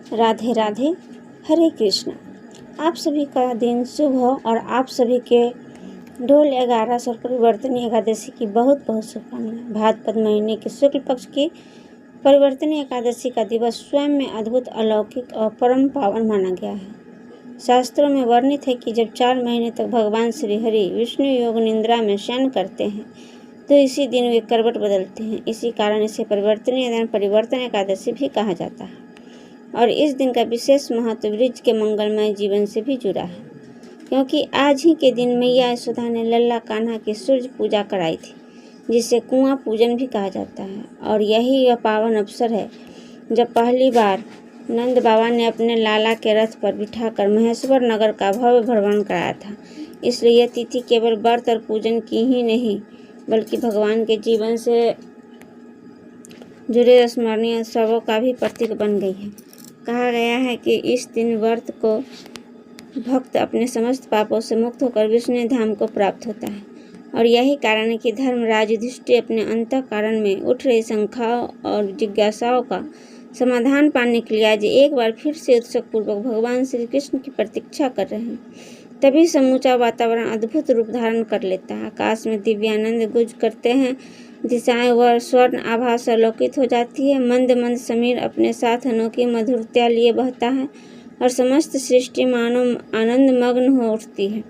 राधे राधे, हरे कृष्ण। आप सभी का दिन शुभ हो और आप सभी के डोल 11 परिवर्तनीय एकादशी की बहुत बहुत शुभकामनाएं। भाद्रपद महीने के शुक्ल पक्ष की परिवर्तनीय एकादशी का दिवस स्वयं में अद्भुत, अलौकिक और परम पावन माना गया है। शास्त्रों में वर्णित है कि जब 4 महीने तक भगवान श्री हरि विष्णु योग निद्रा में शयन करते हैं तो इसी दिन वे करवट बदलते हैं। इसी कारण इसे परिवर्तन एकादशी भी कहा जाता है और इस दिन का विशेष महत्व वृक्ष के मंगलमय जीवन से भी जुड़ा है, क्योंकि आज ही के दिन मैया यशोदा ने लल्ला कान्हा की सूर्य पूजा कराई थी, जिसे कुआं पूजन भी कहा जाता है। और यही वह पावन अवसर है जब पहली बार नंद बाबा ने अपने लाला के रथ पर बिठाकर महेश्वर नगर का भव्य भ्रमण कराया था। इसलिए यह तिथि केवल व्रत और पूजन की ही नहीं बल्कि भगवान के जीवन से जुड़े स्मरणीय उत्सवों का भी प्रतीक बन गई है। कहा गया है कि इस दिन व्रत को भक्त अपने समस्त पापों से मुक्त होकर विष्णु धाम को प्राप्त होता है। और यही कारण है कि धर्मराज युधिष्ठिर अपने अंतःकरण में उठ रही शंकाओं और जिज्ञासाओं का समाधान पाने के लिए आज एक बार फिर से उत्सुक पूर्वक भगवान श्री कृष्ण की प्रतीक्षा कर रहे हैं। तभी समूचा वातावरण अद्भुत रूप धारण कर लेता है। आकाश में दिव्यानंद गुंज करते हैं, दिशाएं व स्वर्ण आभा से अलौकित हो जाती है। मंद मंद समीर अपने साथ अनोखी मधुरता लिए बहता है और समस्त सृष्टि मानो आनंद मग्न हो उठती है।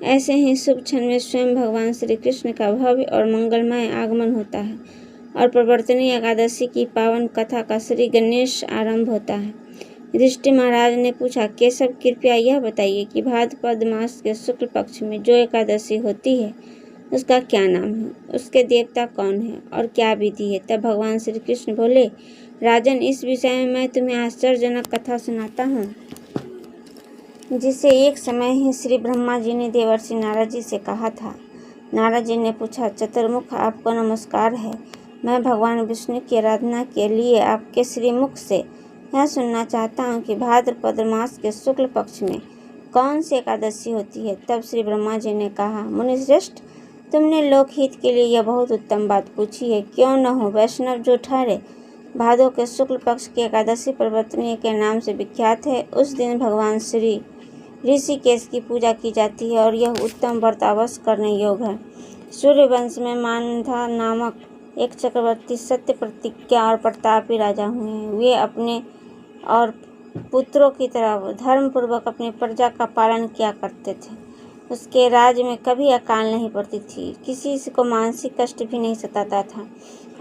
ऐसे ही शुभ क्षण में स्वयं भगवान श्री कृष्ण का भव्य और मंगलमय आगमन होता है और परिवर्तनीय एकादशी की पावन कथा का श्री गणेश आरंभ होता है। युधिष्ठिर महाराज ने पूछा, केशव कृपया यह बताइए कि भाद्रपद मास के शुक्ल पक्ष में जो एकादशी होती है उसका क्या नाम है, उसके देवता कौन है और क्या विधि है। तब भगवान श्री कृष्ण बोले, राजन, इस विषय में मैं तुम्हें आश्चर्यजनक कथा सुनाता हूँ, जिसे एक समय ही श्री ब्रह्मा जी ने देवर्षि नारद जी से कहा था। नारद जी ने पूछा, चतुर्मुख, आपको नमस्कार है। मैं भगवान विष्णु की आराधना के लिए आपके श्रीमुख से यह सुनना चाहता हूँ कि भाद्रपद मास के शुक्ल पक्ष में कौन सी एकादशी होती है। तब श्री ब्रह्मा जी ने कहा, मुनिश्रेष्ठ, तुमने लोकहित के लिए यह बहुत उत्तम बात पूछी है। क्यों न हो, वैष्णव जो ठहरे भादो के शुक्ल पक्ष की एकादशी परिवर्तनीय के नाम से विख्यात है। उस दिन भगवान श्री ऋषिकेश की पूजा की जाती है और यह उत्तम व्रत अवश्य करने योग्य है। सूर्यवंश में मानधा नामक एक चक्रवर्ती सत्य प्रतिज्ञा और प्रतापी राजा हुए हैं। वे अपने और पुत्रों की तरह धर्मपूर्वक अपनी प्रजा का पालन किया करते थे। उसके राज्य में कभी अकाल नहीं पड़ती थी, किसी को मानसिक कष्ट भी नहीं सताता था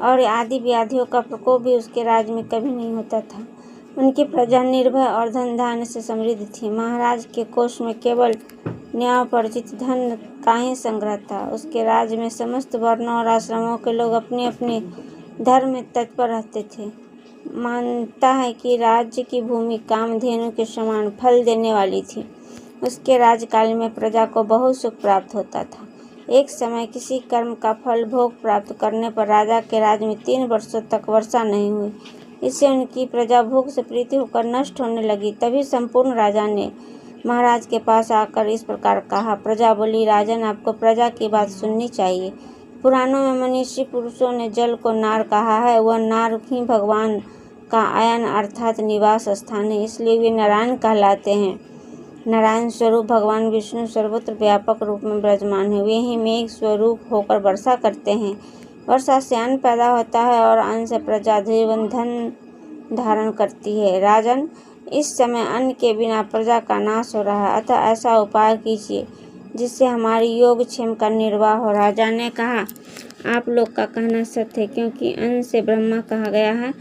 और आदि व्याधियों का प्रकोप भी उसके राज्य में कभी नहीं होता था। उनकी प्रजा निर्भय और धन धान्य से समृद्ध थी। महाराज के कोष में केवल न्यायोपर्जित धन का ही संग्रह था। उसके राज्य में समस्त वर्णों और आश्रमों के लोग अपने अपने धर्म में तत्पर रहते थे। मानता है कि राज्य की भूमि कामधेनु के समान फल देने वाली थी। उसके राज्यकाल में प्रजा को बहुत सुख प्राप्त होता था। एक समय किसी कर्म का फल भोग प्राप्त करने पर राजा के राज्य में 3 वर्षों तक वर्षा नहीं हुई। इससे उनकी प्रजा भूख से प्रीति होकर नष्ट होने लगी। तभी संपूर्ण राजा ने महाराज के पास आकर इस प्रकार कहा। प्रजा बोली, राजन, आपको प्रजा की बात सुननी चाहिए। पुराणों में मनीषी पुरुषों ने जल को नार कहा है। वह नार ही भगवान का आयन अर्थात निवास स्थान है, इसलिए वे नारायण कहलाते हैं। नारायण स्वरूप भगवान विष्णु सर्वत्र व्यापक रूप में विराजमान है। वे ही मेघ स्वरूप होकर वर्षा करते हैं। वर्षा से अन्न पैदा होता है और अन्न से प्रजा जीवन धन धारण करती है। राजन, इस समय अन्न के बिना प्रजा का नाश हो रहा है, अतः ऐसा उपाय कीजिए जिससे हमारी योगक्षेम का निर्वाह हो। राजा ने कहा, आप लोग का कहना सत्य है, क्योंकि अन्न से ब्रह्मा कहा गया है।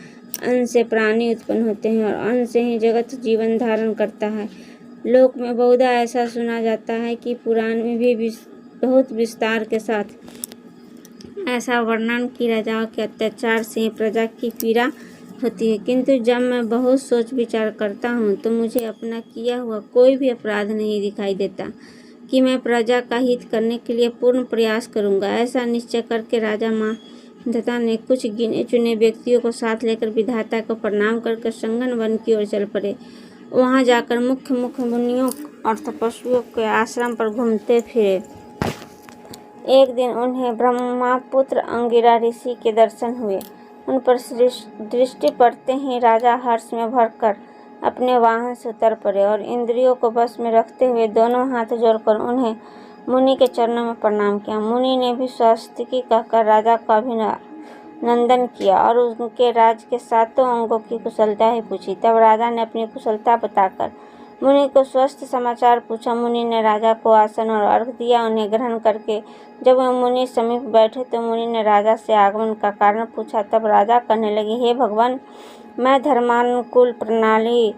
अन्न से प्राणी उत्पन्न होते हैं और अन्न से ही जगत जीवन धारण करता है। लोक में बहुधा ऐसा सुना जाता है कि पुराण में भी बहुत विस्तार के साथ ऐसा वर्णन कि राजाओं के अत्याचार से प्रजा की पीड़ा होती है, किंतु जब मैं बहुत सोच विचार करता हूँ तो मुझे अपना किया हुआ कोई भी अपराध नहीं दिखाई देता कि मैं प्रजा का हित करने के लिए पूर्ण प्रयास करूँगा। ऐसा निश्चय करके राजा मांधाता ने कुछ गिने चुने व्यक्तियों को साथ लेकर विधाता को प्रणाम करके संगन वन की ओर चल पड़े। वहाँ जाकर मुख्य मुनियों और तपस्वियों के आश्रम पर घूमते फिरे। एक दिन उन्हें ब्रह्मपुत्र अंगिरा ऋषि के दर्शन हुए। उन पर दृष्टि पड़ते ही राजा हर्ष में भरकर अपने वाहन से उतर पड़े और इंद्रियों को बस में रखते हुए दोनों हाथ जोड़कर उन्हें मुनि के चरणों में प्रणाम किया। मुनि ने भी स्वास्तिकी कहकर राजा का अभिनंदन किया और उनके राज के 7 अंगों की कुशलता ही पूछी। तब राजा ने अपनी कुशलता बताकर मुनि को स्वस्थ समाचार पूछा। मुनि ने राजा को आसन और अर्घ्य दिया। उन्हें ग्रहण करके जब वह मुनि समीप बैठे तो मुनि ने राजा से आगमन का कारण पूछा। तब राजा कहने लगे, हे भगवान, मैं धर्मानुकूल प्रणाली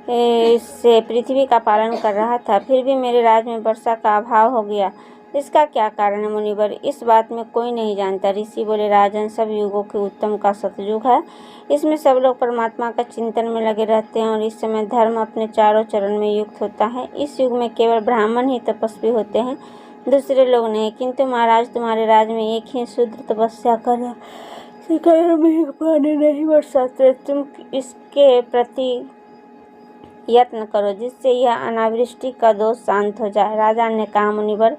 से पृथ्वी का पालन कर रहा था, फिर भी मेरे राज्य में वर्षा का अभाव हो गया। इसका क्या कारण है मुनिवर? इस बात में कोई नहीं जानता। ऋषि बोले, राजन, सब युगों के उत्तम का सतयुग है। इसमें सब लोग परमात्मा का चिंतन में लगे रहते हैं और इस समय धर्म अपने चारों चरण में युक्त होता है। इस युग में केवल ब्राह्मण ही तपस्वी होते हैं, दूसरे लोग नहीं। किंतु महाराज, तुम्हारे राज्य में एक ही शूद्र तपस्या कर रहा है, पानी नहीं बरसाते। तुम इसके प्रति यत्न करो जिससे यह अनावृष्टि का दोष शांत हो जाए। राजा ने कहा, मुनिवर,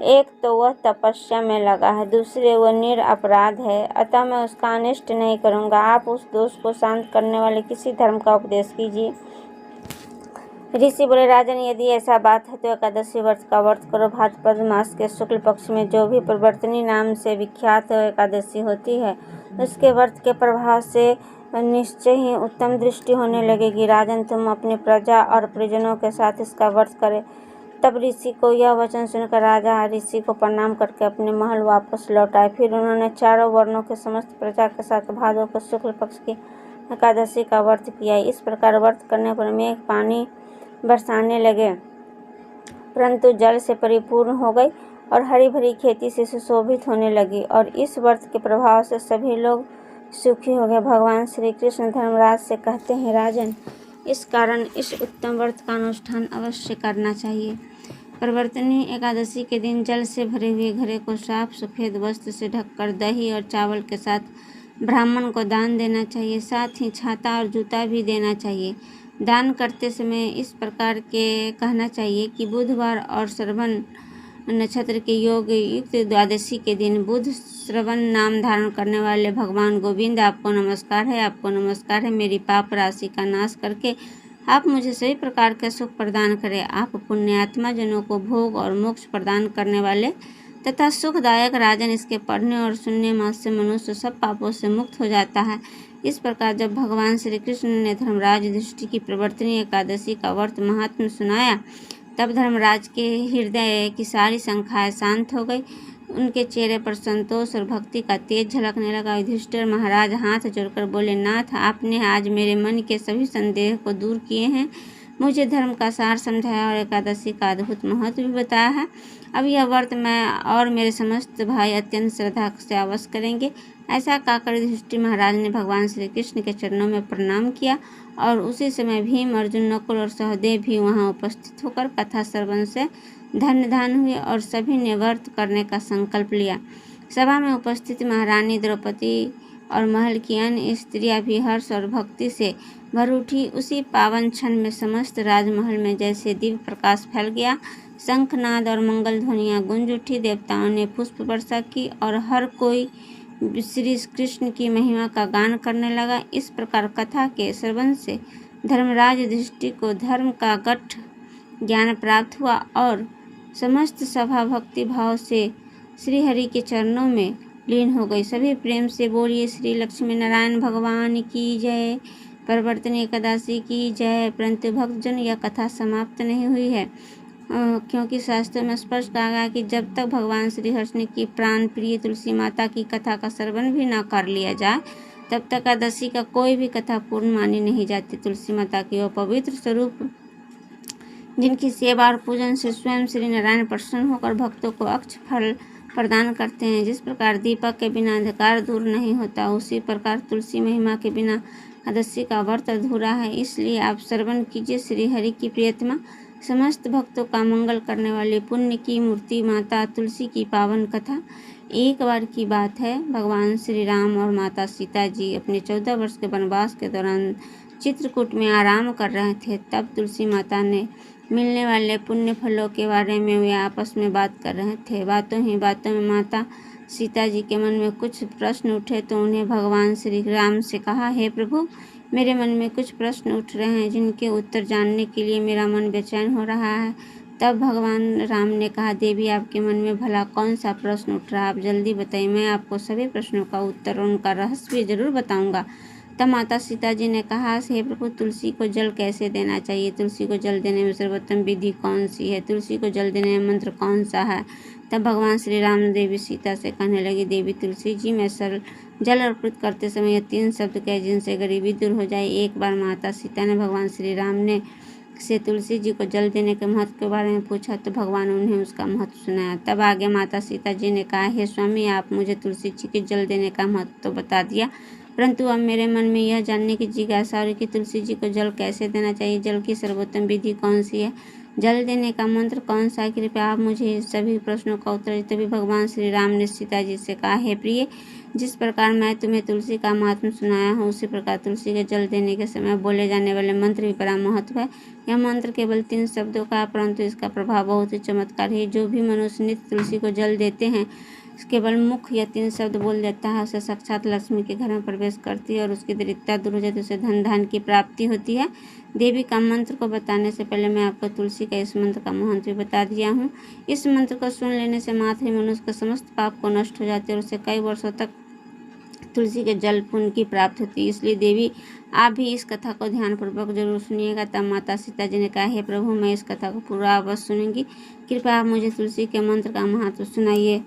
एक तो वह तपस्या में लगा है, दूसरे वह निरपराध है, अतः मैं उसका अनिष्ट नहीं करूँगा। आप उस दोष को शांत करने वाले किसी धर्म का उपदेश कीजिए। ऋषि बोले, राजन, यदि ऐसा बात है तो एकादशी व्रत का व्रत करो। भाद्रपद मास के शुक्ल पक्ष में जो भी प्रवर्तनी नाम से विख्यात एकादशी होती है, उसके व्रत के प्रभाव से निश्चय ही उत्तम दृष्टि होने लगेगी। राजन, तुम अपनी प्रजा और परिजनों के साथ इसका व्रत करें। तब ऋषि को यह वचन सुनकर राजा ऋषि को प्रणाम करके अपने महल वापस लौट आए। फिर उन्होंने चारों वर्णों के समस्त प्रजा के साथ भादों के शुक्ल पक्ष की एकादशी का व्रत किया। इस प्रकार व्रत करने पर मेघ पानी बरसाने लगे, परंतु जल से परिपूर्ण हो गई और हरी भरी खेती से सुशोभित होने लगी और इस व्रत के प्रभाव से सभी लोग सुखी हो गए। भगवान श्री कृष्ण धर्मराज से कहते हैं, राजन, इस कारण इस उत्तम व्रत का अनुष्ठान अवश्य करना चाहिए। प्रवर्तनी एकादशी के दिन जल से भरे हुए घड़े को साफ सफेद वस्त्र से ढककर दही और चावल के साथ ब्राह्मण को दान देना चाहिए। साथ ही छाता और जूता भी देना चाहिए। दान करते समय इस प्रकार के कहना चाहिए कि बुधवार और श्रवण नक्षत्र के योग युक्त द्वादशी के दिन बुध श्रवण नाम धारण करने वाले भगवान गोविंद, आपको नमस्कार है, आपको नमस्कार है। मेरी पाप राशि का नाश करके आप मुझे सभी प्रकार के सुख प्रदान करें। आप पुण्यात्मा जनों को भोग और मोक्ष प्रदान करने वाले तथा सुखदायक राजन, इसके पढ़ने और सुनने मात्र से मनुष्य सब पापों से मुक्त हो जाता है। इस प्रकार जब भगवान श्री कृष्ण ने धर्मराज युधिष्ठिर की प्रवर्तनी एकादशी का व्रत महात्म्य सुनाया, तब धर्मराज के हृदय की सारी शंकाएं शांत हो गई। उनके चेहरे पर संतोष और भक्ति का तेज झलकने लगा। युधिष्ठिर महाराज हाथ जोड़कर बोले, नाथ, आपने आज मेरे मन के सभी संदेह को दूर किए हैं, मुझे धर्म का सार समझाया और एकादशी का अद्भुत महत्व भी बताया है। अब यह व्रत मैं और मेरे समस्त भाई अत्यंत श्रद्धा से अवश्य करेंगे। ऐसा कहकर युधिष्ठिर महाराज ने भगवान श्री कृष्ण के चरणों में प्रणाम किया और उसी समय भीम, अर्जुन, नकुल और सहदेव भी वहां उपस्थित होकर कथा श्रवण से धन्यधान हुए और सभी ने व्रत करने का संकल्प लिया। सभा में उपस्थित महारानी द्रौपदी और महल की अन्य स्त्रियां भी हर्ष और भक्ति से भर उठी। उसी पावन क्षण में समस्त राजमहल में जैसे दिव्य प्रकाश फैल गया। शंखनाद और मंगल ध्वनियां गूंज उठी। देवताओं ने पुष्प वर्षा की और हर कोई श्री कृष्ण की महिमा का गान करने लगा। इस प्रकार कथा के श्रवण से धर्मराज युधिष्ठिर को धर्म का गठ ज्ञान प्राप्त हुआ और समस्त सभा भक्ति भाव से श्री हरि के चरणों में लीन हो गई। सभी प्रेम से बोलिए, श्री लक्ष्मी नारायण भगवान की जय, प्रवर्तनी एकादशी की जय। परंतु भक्तजन, यह कथा समाप्त नहीं हुई है, क्योंकि शास्त्रों में स्पष्ट कहा गया कि जब तक भगवान श्री कृष्ण की प्राण प्रिय तुलसी माता की कथा का श्रवण भी न कर लिया जाए, तब तक एकादशी का कोई भी कथा पूर्ण मानी नहीं जाती। तुलसी माता की वह पवित्र स्वरूप जिनकी सेवा और पूजन से स्वयं श्री नारायण प्रसन्न होकर भक्तों को अक्षय फल प्रदान करते हैं। जिस प्रकार दीपक के बिना अंधकार दूर नहीं होता, उसी प्रकार तुलसी महिमा के बिना एकादशी का व्रत अधूरा है। इसलिए आप श्रवण कीजिए श्री हरि की प्रियतमा, समस्त भक्तों का मंगल करने वाली पुण्य की मूर्ति माता तुलसी की पावन कथा। एक बार की बात है, भगवान श्री राम और माता सीता जी अपने 14 वर्ष के वनवास के दौरान चित्रकूट में आराम कर रहे थे। तब तुलसी माता ने मिलने वाले पुण्य फलों के बारे में वे आपस में बात कर रहे थे। बातों ही बातों में माता सीता जी के मन में कुछ प्रश्न उठे तो उन्हें भगवान श्री राम से कहा, हे प्रभु, मेरे मन में कुछ प्रश्न उठ रहे हैं जिनके उत्तर जानने के लिए मेरा मन बेचैन हो रहा है। तब भगवान राम ने कहा, देवी आपके मन में भला कौन सा प्रश्न उठ रहा है, आप जल्दी बताइए, मैं आपको सभी प्रश्नों का उत्तर और उनका रहस्य भी जरूर बताऊंगा। तब माता सीता जी ने कहा, हे प्रभु, तुलसी को जल कैसे देना चाहिए, तुलसी को जल देने में सर्वोत्तम विधि कौन सी है, तुलसी को जल देने में मंत्र कौन सा है। तब भगवान श्री राम देवी सीता से कहने लगी, देवी तुलसी जी में जल अर्पित करते समय 3 शब्द कहे जिनसे गरीबी दूर हो जाए। एक बार माता सीता ने भगवान श्री राम ने से तुलसी जी को जल देने के महत्व के बारे में पूछा तो भगवान उन्हें उसका महत्व सुनाया। तब आगे माता सीता जी ने कहा, हे स्वामी, आप मुझे तुलसी जी के जल देने का महत्व तो बता दिया, परंतु अब मेरे मन में यह जानने की जिज्ञासा हो रही कि तुलसी जी को जल कैसे देना चाहिए, जल की सर्वोत्तम विधि कौन सी है, जल देने का मंत्र कौन सा है, कृपया आप मुझे इस सभी प्रश्नों का उत्तर। तभी भगवान श्री राम ने सीता जी से कहा, हे प्रिय, जिस प्रकार मैं तुम्हें तुलसी का महात्म्य सुनाया हूँ उसी प्रकार तुलसी के जल देने के समय बोले जाने वाले मंत्र भी बड़ा महत्व है। यह मंत्र केवल 3 शब्दों का है, परंतु इसका प्रभाव बहुत ही चमत्कारी है। जो भी मनुष्य नित्य तुलसी को जल देते हैं, केवल मुख या 3 शब्द बोल देता है, उसे साक्षात लक्ष्मी के घर में प्रवेश करती है और उसकी दरिद्रता दूर हो जाती है, उसे धन धान की प्राप्ति होती है। देवी का मंत्र को बताने से पहले मैं आपको तुलसी का इस मंत्र का महत्व भी बता दिया हूँ। इस मंत्र को सुन लेने से मात्र ही मनुष्य का समस्त पाप को नष्ट हो जाते हैं और उसे कई वर्षों तक तुलसी के जल पुण्य की प्राप्ति होती है। इसलिए देवी, आप भी इस कथा को ध्यानपूर्वक जरूर सुनिएगा। तब माता सीता जी ने कहा, हे प्रभु, मैं इस कथा को पूरा अवश्य सुनूंगी, कृपया आप मुझे तुलसी के मंत्र का महत्व सुनाइए।